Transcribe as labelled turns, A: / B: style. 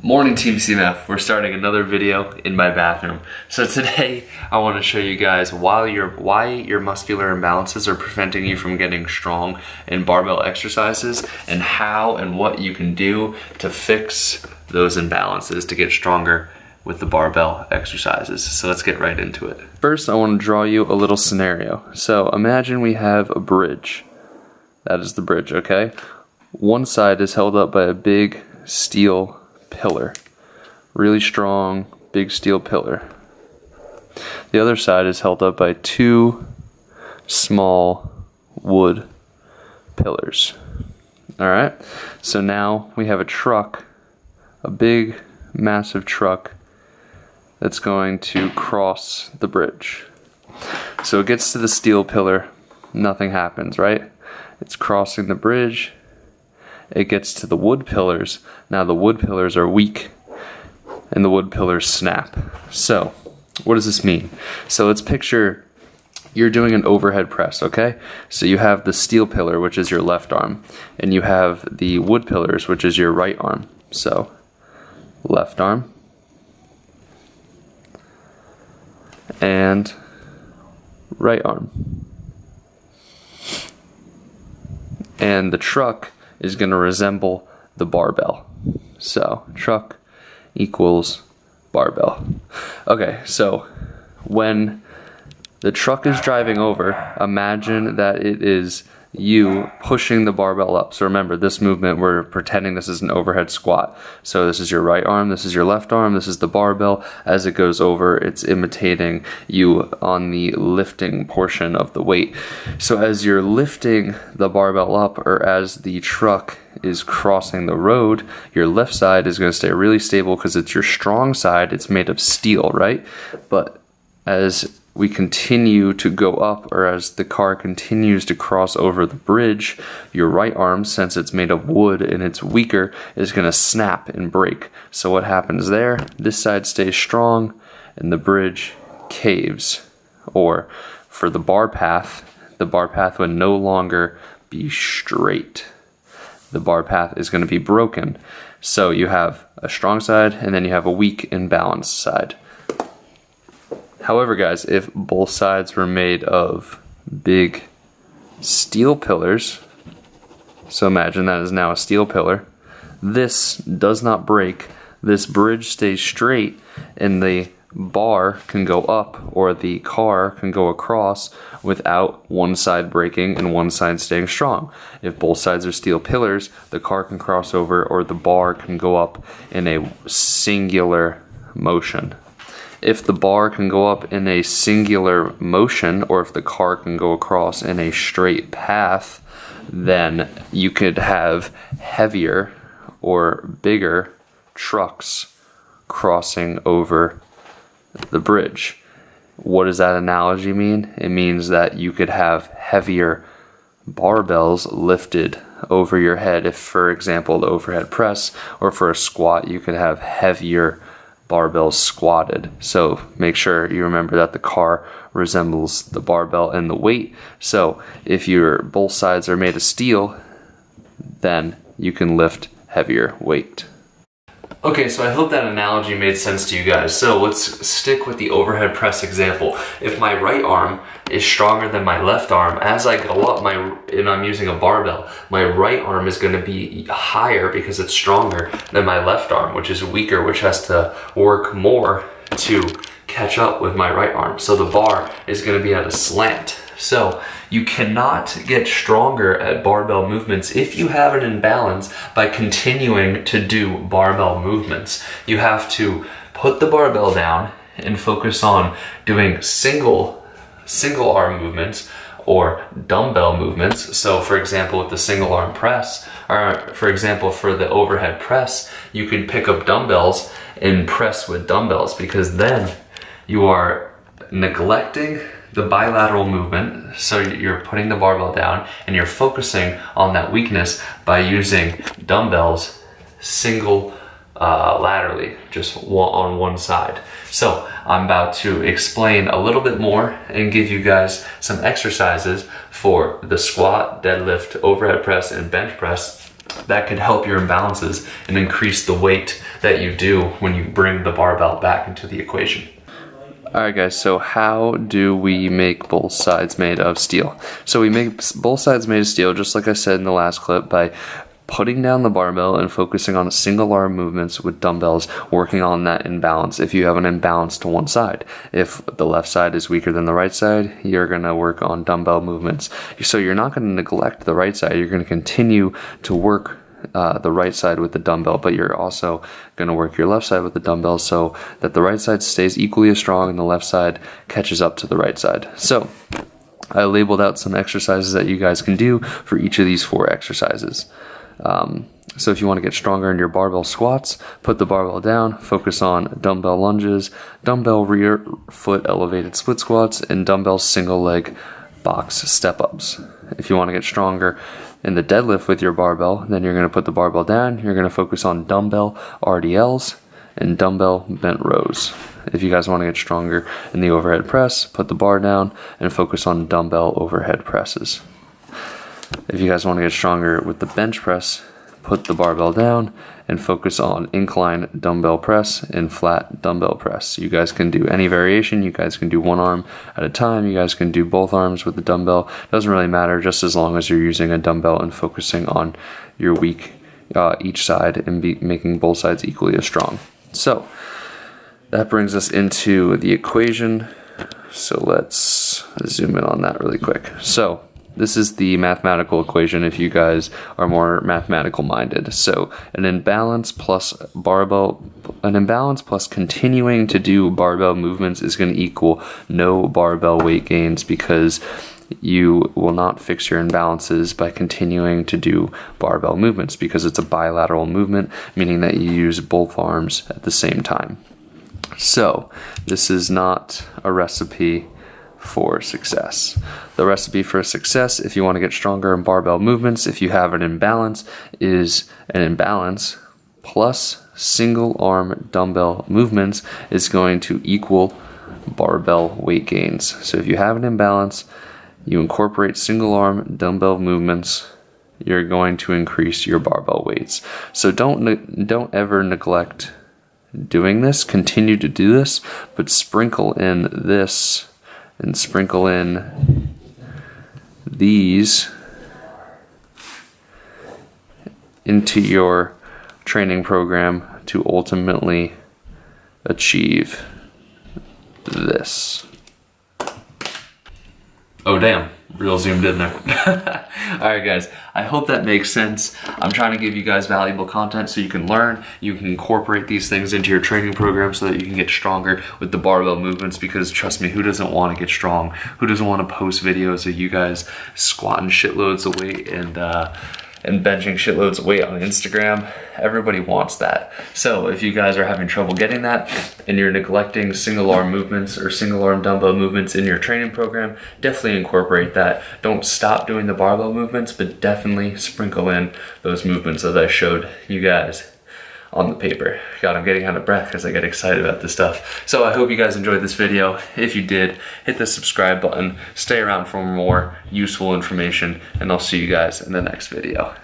A: Morning Team CMF, we're starting another video in my bathroom. So today I want to show you guys why your muscular imbalances are preventing you from getting strong in barbell exercises, and how and what you can do to fix those imbalances to get stronger with the barbell exercises. So let's get right into it. First I want to draw you a little scenario. So imagine we have a bridge. That is the bridge, okay? One side is held up by a big steel pillar, really strong, big steel pillar. The other side is held up by two small wood pillars. Alright, so now we have a truck, a big, massive truck that's going to cross the bridge. So it gets to the steel pillar, nothing happens, right? It's crossing the bridge. It gets to the wood pillars. Now the wood pillars are weak and the wood pillars snap. So what does this mean? So let's picture you're doing an overhead press, okay? So you have the steel pillar, which is your left arm, and you have the wood pillars, which is your right arm. So left arm and right arm. And the truck is going to resemble the barbell. So truck equals barbell. Okay, so when the truck is driving over, imagine that it is you pushing the barbell up. So remember, this movement, we're pretending this is an overhead squat. So this is your right arm, this is your left arm, this is the barbell. As it goes over, it's imitating you on the lifting portion of the weight. So as you're lifting the barbell up, or as the truck is crossing the road, your left side is going to stay really stable because it's your strong side. It's made of steel, right? But as we continue to go up, or as the car continues to cross over the bridge, your right arm, since it's made of wood and it's weaker, is going to snap and break. So what happens there? This side stays strong and the bridge caves. Or for the bar path would no longer be straight. The bar path is going to be broken. So you have a strong side and then you have a weak, imbalanced side. However, guys, if both sides were made of big steel pillars, so imagine that is now a steel pillar, this does not break, this bridge stays straight, and the bar can go up, or the car can go across without one side breaking and one side staying strong. If both sides are steel pillars, the car can cross over, or the bar can go up in a singular motion. If the bar can go up in a singular motion, or if the car can go across in a straight path, then you could have heavier or bigger trucks crossing over the bridge. What does that analogy mean? It means that you could have heavier barbells lifted over your head. If, for example, the overhead press, or for a squat, you could have heavier barbells squatted. So make sure you remember that the car resembles the barbell in the weight. So if both sides are made of steel, then you can lift heavier weight. Okay, so I hope that analogy made sense to you guys. So let's stick with the overhead press example. If my right arm is stronger than my left arm, as I go up and I'm using a barbell, my right arm is going to be higher because it's stronger than my left arm, which is weaker, which has to work more to catch up with my right arm. So the bar is going to be at a slant. So you cannot get stronger at barbell movements if you have an imbalance by continuing to do barbell movements. You have to put the barbell down and focus on doing single arm movements or dumbbell movements. So for example, with the single arm press, or for example, for the overhead press, you can pick up dumbbells and press with dumbbells, because then you are neglecting the bilateral movement. So you're putting the barbell down and you're focusing on that weakness by using dumbbells laterally, just on one side. So I'm about to explain a little bit more and give you guys some exercises for the squat, deadlift, overhead press, and bench press that could help your imbalances and increase the weight that you do when you bring the barbell back into the equation. Alright guys, so how do we make both sides made of steel? So we make both sides made of steel, just like I said in the last clip, by putting down the barbell and focusing on single arm movements with dumbbells, working on that imbalance. If you have an imbalance to one side, if the left side is weaker than the right side, you're going to work on dumbbell movements. So you're not going to neglect the right side, you're going to continue to work the right side with the dumbbell, but you're also going to work your left side with the dumbbell so that the right side stays equally as strong and the left side catches up to the right side. So I labeled out some exercises that you guys can do for each of these 4 exercises. So if you want to get stronger in your barbell squats, put the barbell down, focus on dumbbell lunges, dumbbell rear foot elevated split squats, and dumbbell single leg box step ups. If you want to get stronger in the deadlift with your barbell, then you're going to put the barbell down, you're going to focus on dumbbell RDLs and dumbbell bent rows. If you guys want to get stronger in the overhead press, put the bar down and focus on dumbbell overhead presses. If you guys want to get stronger with the bench press, put the barbell down and focus on incline dumbbell press and flat dumbbell press. You guys can do any variation. You guys can do one arm at a time. You guys can do both arms with the dumbbell. Doesn't really matter, just as long as you're using a dumbbell and focusing on your weak each side and making both sides equally as strong. So that brings us into the equation. So let's zoom in on that really quick. So this is the mathematical equation if you guys are more mathematical minded. So an imbalance plus continuing to do barbell movements is going to equal no barbell weight gains, because you will not fix your imbalances by continuing to do barbell movements, because it's a bilateral movement, meaning that you use both arms at the same time. So this is not a recipe for success. The recipe for success, if you want to get stronger in barbell movements, if you have an imbalance, is an imbalance plus single arm dumbbell movements is going to equal barbell weight gains. So if you have an imbalance, you incorporate single arm dumbbell movements, you're going to increase your barbell weights. So don't ever neglect doing this. Continue to do this, but sprinkle in this and sprinkle in these into your training program to ultimately achieve this. Oh damn, real zoomed in there. Alright guys, I hope that makes sense. I'm trying to give you guys valuable content so you can learn, you can incorporate these things into your training program so that you can get stronger with the barbell movements, because trust me, who doesn't want to get strong? Who doesn't want to post videos of you guys squatting shitloads of weight and benching shitloads of weight on Instagram? Everybody wants that. So if you guys are having trouble getting that and you're neglecting single arm movements or single arm dumbbell movements in your training program, definitely incorporate that. Don't stop doing the barbell movements, but definitely sprinkle in those movements as I showed you guys on the paper. God, I'm getting out of breath because I get excited about this stuff. So I hope you guys enjoyed this video. If you did, hit the subscribe button, stay around for more useful information, and I'll see you guys in the next video.